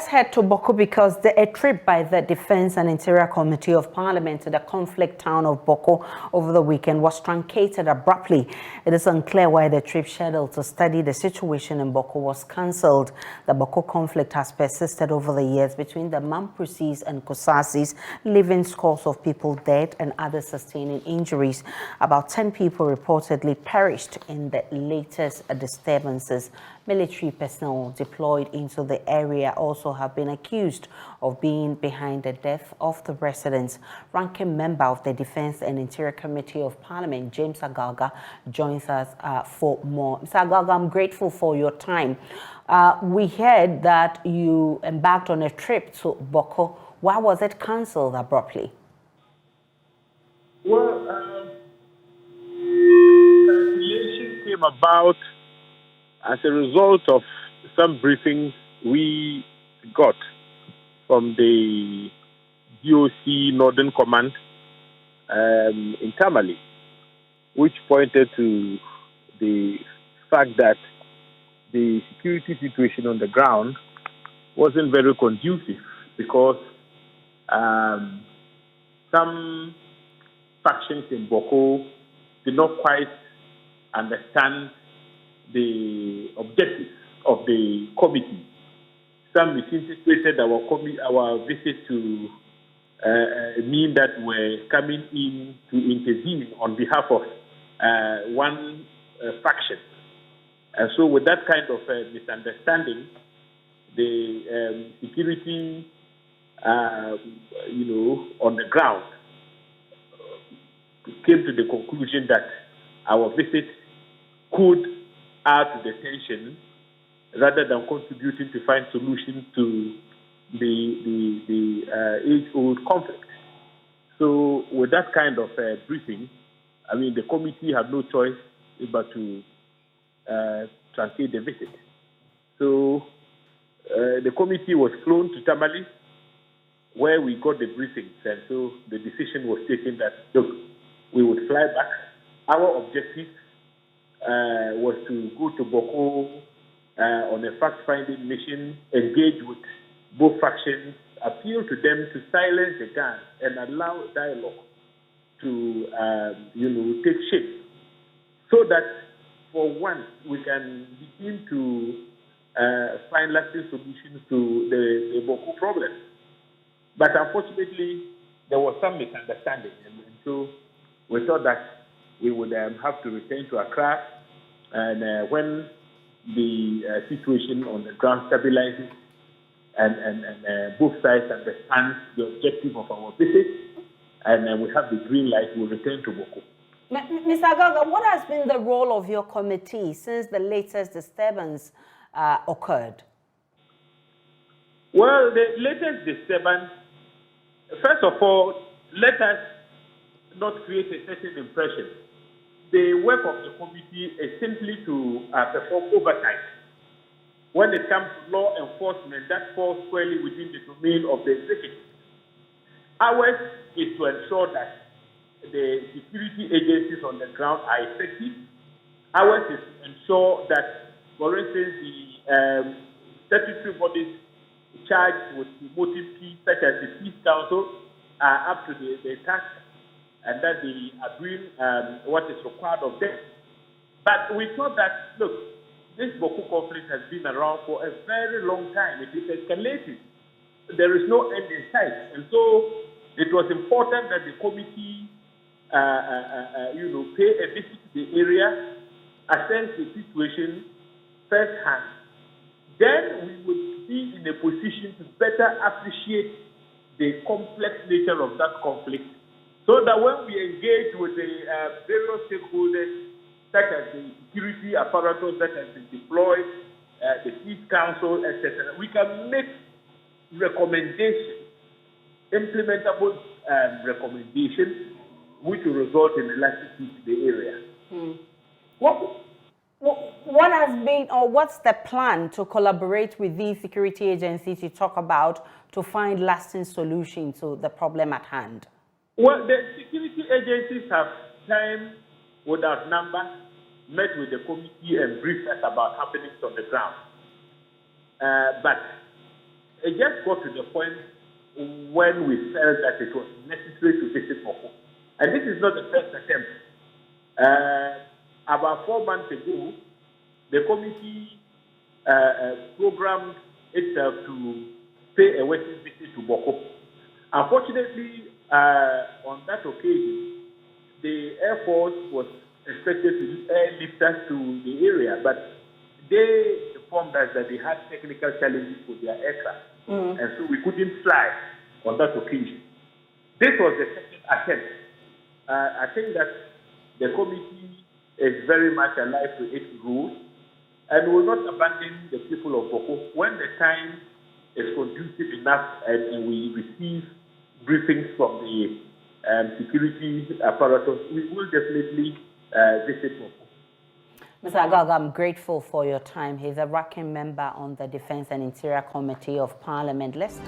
let's head to Bawku because a trip by the Defense and Interior Committee of Parliament to the conflict town of Bawku over the weekend was truncated abruptly. It is unclear why the trip scheduled to study the situation in Bawku was cancelled. The Bawku conflict has persisted over the years between the Mamprosis and Kosasis, leaving scores of people dead and others sustaining injuries. About 10 people reportedly perished in the latest disturbances. Military personnel deployed into the area also have been accused of being behind the death of the residents. Ranking member of the Defense and Interior Committee of Parliament, James Agalga, joins us for more. Mr. Agalga, I'm grateful for your time. We heard that you embarked on a trip to Bawku. Why was it cancelled abruptly? Well, cancellation came about as a result of some briefings we got from the DOC Northern Command in Tamale, which pointed to the fact that the security situation on the ground wasn't very conducive because some factions in Bawku did not quite understand the objectives of the committee. Some misinterpreted our visit to mean that we're coming in to intervene on behalf of one faction. And so with that kind of misunderstanding, the security, on the ground came to the conclusion that our visit could add to the tension rather than contributing to find solutions to the age-old conflict. So with that kind of briefing, I mean, the committee had no choice but to truncate the visit. So the committee was flown to Tamale, where we got the briefings, and so the decision was taken that, look, we would fly back. Our objective was to go to Bawku on a fact-finding mission, engage with both factions, appeal to them to silence the guns and allow dialogue to, take shape, so that for once we can begin to find lasting solutions to the Bawku problem. But unfortunately, there was some misunderstanding, and so we thought that we would have to return to Accra, and when the situation on the ground stabilizes and both sides understand the objective of our visit, and we have the green light, we'll return to Bawku. Mr. Agalga, what has been the role of your committee since the latest disturbance occurred? Well, the latest disturbance, first of all, let us not create a certain impression. The work of the committee is simply to perform oversight. When it comes to law enforcement, that falls squarely within the domain of the executive. Ours is to ensure that the security agencies on the ground are effective. Ours is to ensure that, for instance, the statutory bodies charged with promoting peace, such as the Peace Council, are up to the task, and that they are doing what is required of them. But we thought that, look, this Bawku conflict has been around for a very long time. It is escalating. There is no end in sight. And so it was important that the committee, pay a visit to the area, assess the situation firsthand. Then we would be in a position to better appreciate the complex nature of that conflict, so that when we engage with the various stakeholders, such as the security apparatus that has been deployed, the Peace Council, etc., we can make recommendations, implementable recommendations, which will result in a lasting peace in the area. What has been, or what's the plan to collaborate with these security agencies you talk about to find lasting solutions to the problem at hand? Well, the security agencies have time without number met with the committee and briefed us about happenings on the ground. But it just got to the point when we felt that it was necessary to visit Bawku. And this is not the first attempt. About 4 months ago, the committee programmed itself to pay a working visit to Bawku. Unfortunately, on that occasion, the Air Force was expected to airlift us to the area, but they informed us that they had technical challenges with their aircraft, and so we couldn't fly on that occasion. This was the second attempt. I think that the committee is very much alive to its rules and will not abandon the people of Bawku when the time is conducive enough and we receive briefings from the security apparatus. We will definitely visit Bawku. Mr. Agaga, I'm grateful for your time. He's a ranking member on the Defense and Interior Committee of Parliament. Let's